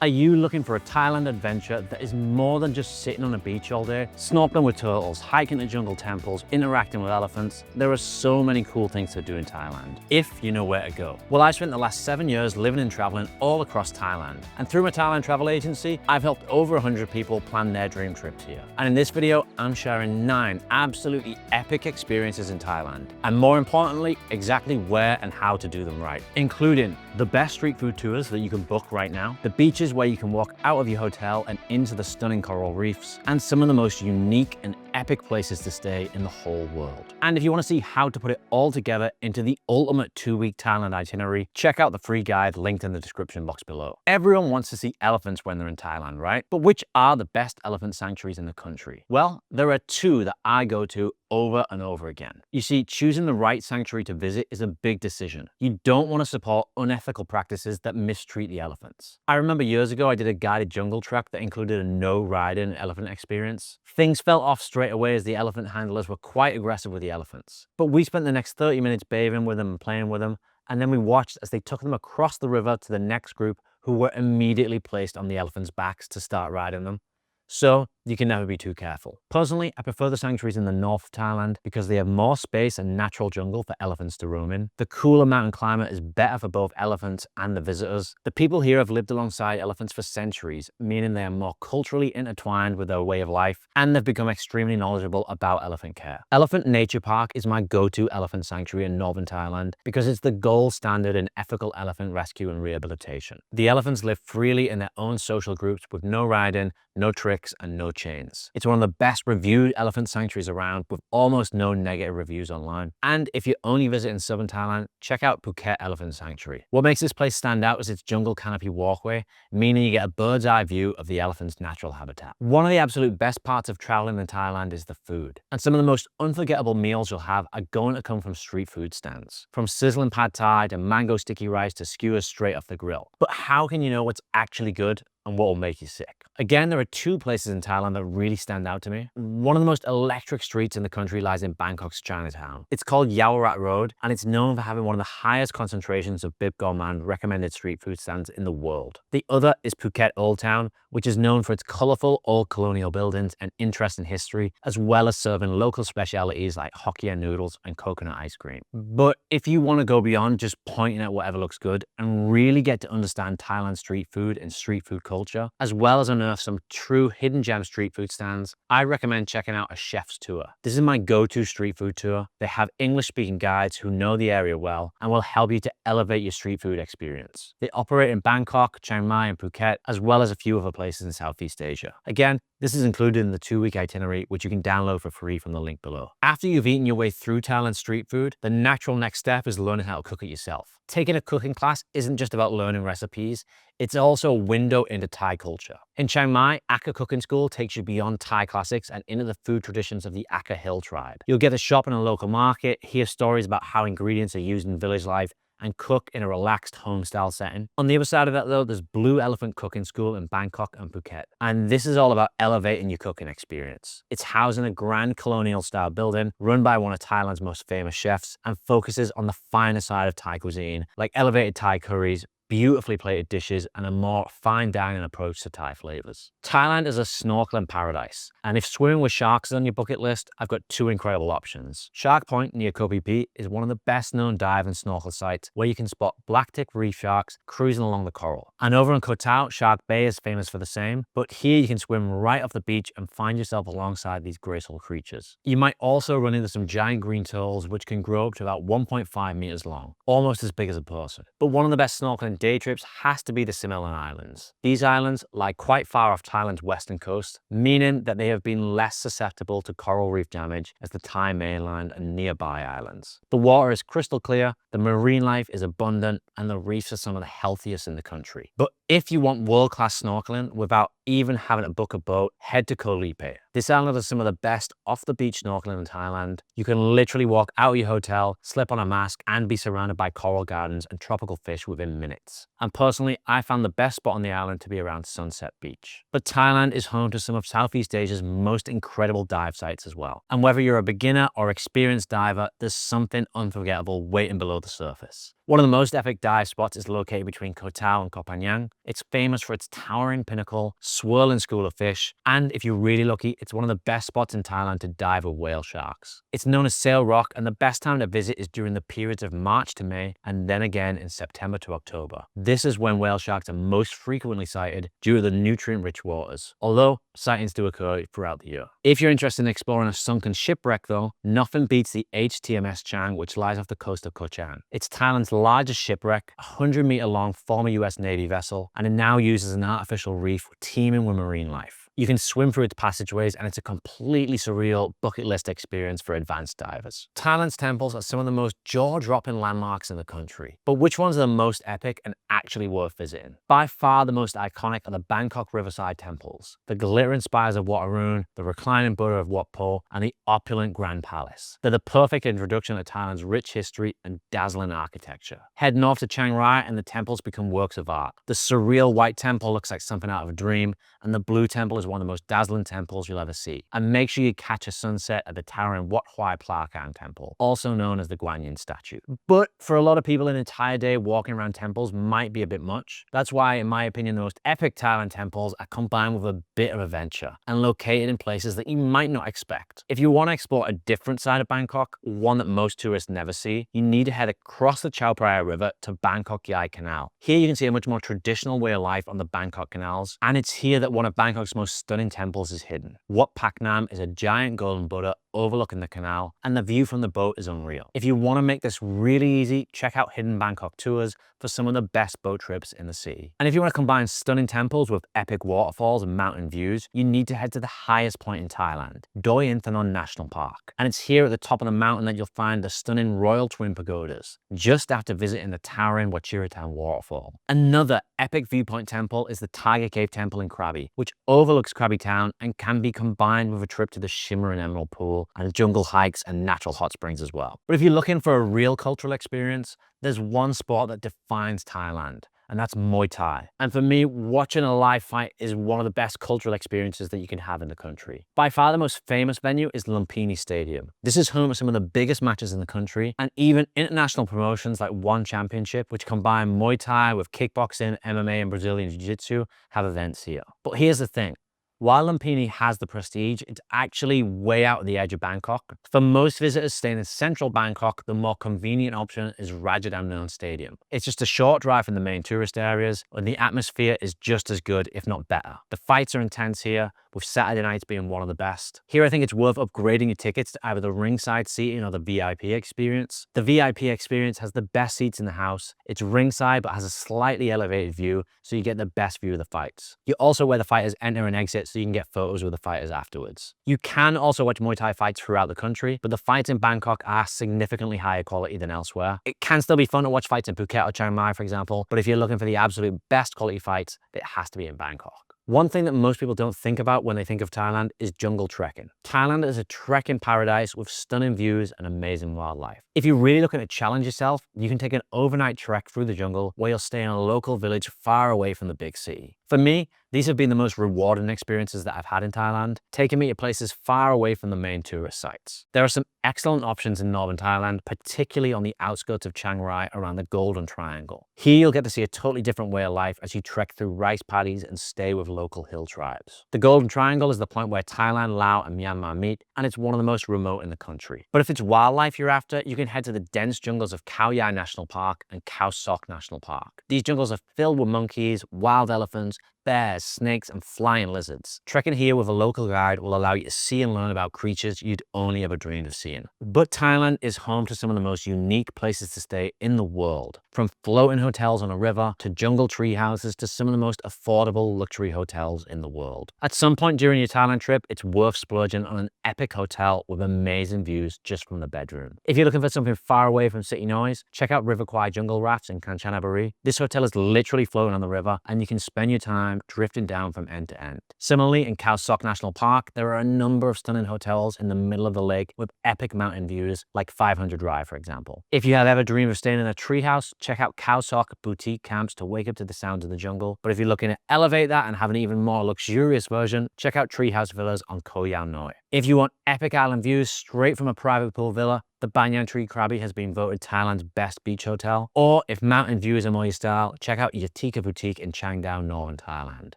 Are you looking for a Thailand adventure that is more than just sitting on a beach all day, snorkeling with turtles, hiking to jungle temples, interacting with elephants? There are so many cool things to do in Thailand, if you know where to go. Well, I spent the last 7 years living and traveling all across Thailand. And through my Thailand travel agency, I've helped over 100 people plan their dream trips here. And in this video, I'm sharing 9 absolutely epic experiences in Thailand. And more importantly, exactly where and how to do them right, including the best street food tours that you can book right now, the beaches where you can walk out of your hotel and into the stunning coral reefs, and some of the most unique and epic places to stay in the whole world. And if you want to see how to put it all together into the ultimate 2-week Thailand itinerary, check out the free guide linked in the description box below. Everyone wants to see elephants when they're in Thailand, right? But which are the best elephant sanctuaries in the country? Well, there are 2 that I go to over and over again. You see, choosing the right sanctuary to visit is a big decision. You don't want to support unethical practices that mistreat the elephants. I remember years ago I did a guided jungle trek that included a no-riding elephant experience. Things fell off straight away as the elephant handlers were quite aggressive with the elephants. But we spent the next 30 minutes bathing with them and playing with them, and then we watched as they took them across the river to the next group who were immediately placed on the elephants' backs to start riding them. So you can never be too careful. Personally, I prefer the sanctuaries in the north of Thailand because they have more space and natural jungle for elephants to roam in. The cooler mountain climate is better for both elephants and the visitors. The people here have lived alongside elephants for centuries, meaning they are more culturally intertwined with their way of life, and they've become extremely knowledgeable about elephant care. Elephant Nature Park is my go-to elephant sanctuary in northern Thailand because it's the gold standard in ethical elephant rescue and rehabilitation. The elephants live freely in their own social groups with no riding, no tricks, and no chains. It's one of the best reviewed elephant sanctuaries around with almost no negative reviews online. And if you only visit in southern Thailand, check out Phuket Elephant Sanctuary. What makes this place stand out is its jungle canopy walkway, meaning you get a bird's eye view of the elephant's natural habitat. One of the absolute best parts of traveling in Thailand is the food. And some of the most unforgettable meals you'll have are going to come from street food stands. From sizzling pad thai to mango sticky rice to skewers straight off the grill. But how can you know what's actually good and what will make you sick? Again, there are 2 places in Thailand that really stand out to me. One of the most electric streets in the country lies in Bangkok's Chinatown. It's called Yaowarat Road, and it's known for having one of the highest concentrations of Bib Gourmand recommended street food stands in the world. The other is Phuket Old Town, which is known for its colorful old colonial buildings and interesting history, as well as serving local specialities like Hokkien noodles and coconut ice cream. But if you want to go beyond just pointing at whatever looks good and really get to understand Thailand's street food and street food culture, as well as unearth some true hidden gem street food stands, I recommend checking out a chef's tour. This is my go-to street food tour. They have English-speaking guides who know the area well and will help you to elevate your street food experience. They operate in Bangkok, Chiang Mai, and Phuket, as well as a few other places in Southeast Asia. Again, this is included in the 2-week itinerary, which you can download for free from the link below. After you've eaten your way through Thailand street food, the natural next step is learning how to cook it yourself. Taking a cooking class isn't just about learning recipes, it's also a window into Thai culture. In Chiang Mai, Aka Cooking School takes you beyond Thai classics and into the food traditions of the Aka Hill tribe. You'll get to shop in a local market, hear stories about how ingredients are used in village life, and cook in a relaxed home-style setting. On the other side of that though, there's Blue Elephant Cooking School in Bangkok and Phuket. And this is all about elevating your cooking experience. It's housed in a grand colonial-style building run by one of Thailand's most famous chefs and focuses on the finer side of Thai cuisine, like elevated Thai curries, beautifully plated dishes, and a more fine dining approach to Thai flavors. Thailand is a snorkeling paradise, and if swimming with sharks is on your bucket list, I've got 2 incredible options. Shark Point near Koh Phi Phi is one of the best known dive and snorkel sites where you can spot black-tip reef sharks cruising along the coral. And over in Koh Tao, Shark Bay is famous for the same, but here you can swim right off the beach and find yourself alongside these graceful creatures. You might also run into some giant green turtles which can grow up to about 1.5 meters long, almost as big as a person. But one of the best snorkeling day trips has to be the Similan Islands. These islands lie quite far off Thailand's western coast, meaning that they have been less susceptible to coral reef damage as the Thai mainland and nearby islands. The water is crystal clear, the marine life is abundant, and the reefs are some of the healthiest in the country. But if you want world-class snorkeling without even having to book a boat, head to Koh Lipe. This island has some of the best off-the-beach snorkeling in Thailand. You can literally walk out of your hotel, slip on a mask, and be surrounded by coral gardens and tropical fish within minutes. And personally, I found the best spot on the island to be around Sunset Beach. But Thailand is home to some of Southeast Asia's most incredible dive sites as well. And whether you're a beginner or experienced diver, there's something unforgettable waiting below the surface. One of the most epic dive spots is located between Koh Tao and Koh Phangan. It's famous for its towering pinnacle, swirling school of fish, and if you're really lucky, it's one of the best spots in Thailand to dive with whale sharks. It's known as Sail Rock, and the best time to visit is during the periods of March to May, and then again in September to October. This is when whale sharks are most frequently sighted due to the nutrient-rich waters, although sightings do occur throughout the year. If you're interested in exploring a sunken shipwreck though, nothing beats the HTMS Chang, which lies off the coast of Koh Chang. It's Thailand's largest shipwreck, a 100-meter long former US Navy vessel, and it now uses an artificial reef teeming with marine life. You can swim through its passageways, and it's a completely surreal bucket list experience for advanced divers. Thailand's temples are some of the most jaw-dropping landmarks in the country. But which ones are the most epic and actually worth visiting? By far the most iconic are the Bangkok riverside temples. The glittering spires of Wat Arun, the reclining Buddha of Wat Po, and the opulent Grand Palace. They're the perfect introduction to Thailand's rich history and dazzling architecture. Head north to Chiang Rai and the temples become works of art. The surreal white temple looks like something out of a dream, and the blue temple is one of the most dazzling temples you'll ever see. And make sure you catch a sunset at the towering Wat Hoi Plakang temple, also known as the Guanyin statue. But for a lot of people, an entire day walking around temples might be a bit much. That's why, in my opinion, the most epic Thailand temples are combined with a bit of adventure and located in places that you might not expect. If you want to explore a different side of Bangkok, one that most tourists never see, you need to head across the Chao Phraya River to Bangkok Yai Canal. Here you can see a much more traditional way of life on the Bangkok canals, and it's here that one of Bangkok's most stunning temples is hidden. Wat Phak Nam is a giant golden Buddha overlooking the canal, and the view from the boat is unreal. If you want to make this really easy, check out Hidden Bangkok Tours for some of the best boat trips in the sea. And if you want to combine stunning temples with epic waterfalls and mountain views, you need to head to the highest point in Thailand, Doi Inthanon National Park. And it's here at the top of the mountain that you'll find the stunning Royal Twin Pagodas, just after visiting the towering Wachiratan waterfall. Another epic viewpoint temple is the Tiger Cave Temple in Krabi, which overlooks Krabi town and can be combined with a trip to the Shimmering Emerald Pool and jungle hikes and natural hot springs as well. But if you're looking for a real cultural experience, there's one sport that defines Thailand, and that's Muay Thai. And for me, watching a live fight is one of the best cultural experiences that you can have in the country. By far the most famous venue is Lumpini Stadium. This is home to some of the biggest matches in the country, and even international promotions like One Championship, which combine Muay Thai with kickboxing, MMA, and Brazilian Jiu-Jitsu, have events here. But here's the thing. While Lumpini has the prestige, it's actually way out at the edge of Bangkok. For most visitors staying in central Bangkok, the more convenient option is Rajadamnern Stadium. It's just a short drive from the main tourist areas, and the atmosphere is just as good, if not better. The fights are intense here, with Saturday nights being one of the best. Here I think it's worth upgrading your tickets to either the ringside seating or the VIP experience. The VIP experience has the best seats in the house. It's ringside but has a slightly elevated view, so you get the best view of the fights. You're also where the fighters enter and exit, so you can get photos with the fighters afterwards. You can also watch Muay Thai fights throughout the country, but the fights in Bangkok are significantly higher quality than elsewhere. It can still be fun to watch fights in Phuket or Chiang Mai, for example, but if you're looking for the absolute best quality fights, it has to be in Bangkok. One thing that most people don't think about when they think of Thailand is jungle trekking. Thailand is a trekking paradise with stunning views and amazing wildlife. If you're really looking to challenge yourself, you can take an overnight trek through the jungle where you'll stay in a local village far away from the big city. For me, these have been the most rewarding experiences that I've had in Thailand, taking me to places far away from the main tourist sites. There are some excellent options in northern Thailand, particularly on the outskirts of Chiang Rai around the Golden Triangle. Here you'll get to see a totally different way of life as you trek through rice paddies and stay with local hill tribes. The Golden Triangle is the point where Thailand, Laos, and Myanmar meet, and it's one of the most remote in the country. But if it's wildlife you're after, you can head to the dense jungles of Khao Yai National Park and Khao Sok National Park. These jungles are filled with monkeys, wild elephants, bears, snakes, and flying lizards. Trekking here with a local guide will allow you to see and learn about creatures you'd only ever dreamed of seeing. But Thailand is home to some of the most unique places to stay in the world. From floating hotels on a river, to jungle tree houses, to some of the most affordable luxury hotels in the world. At some point during your Thailand trip, it's worth splurging on an epic hotel with amazing views just from the bedroom. If you're looking for something far away from city noise, check out River Kwai Jungle Rafts in Kanchanaburi. This hotel is literally floating on the river, and you can spend your time drifting down from end to end. Similarly, in Khao Sok National Park, there are a number of stunning hotels in the middle of the lake with epic mountain views, like 500 Drive, for example. If you have ever dreamed of staying in a treehouse, check out Khao Sok boutique camps to wake up to the sounds of the jungle. But if you're looking to elevate that and have an even more luxurious version, check out Treehouse Villas on Koh Yao Noi. If you want epic island views straight from a private pool villa, The Banyan Tree Krabi has been voted Thailand's best beach hotel. Or if mountain view is a more your style, check out Yatika Boutique in Changdao, northern Thailand.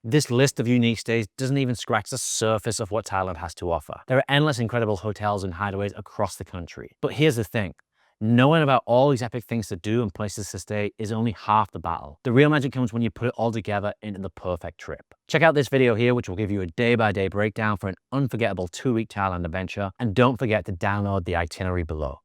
This list of unique stays doesn't even scratch the surface of what Thailand has to offer. There are endless incredible hotels and hideaways across the country. But here's the thing. Knowing about all these epic things to do and places to stay is only half the battle. The real magic comes when you put it all together into the perfect trip. Check out this video here, which will give you a day-by-day breakdown for an unforgettable 2-week Thailand adventure. And don't forget to download the itinerary below.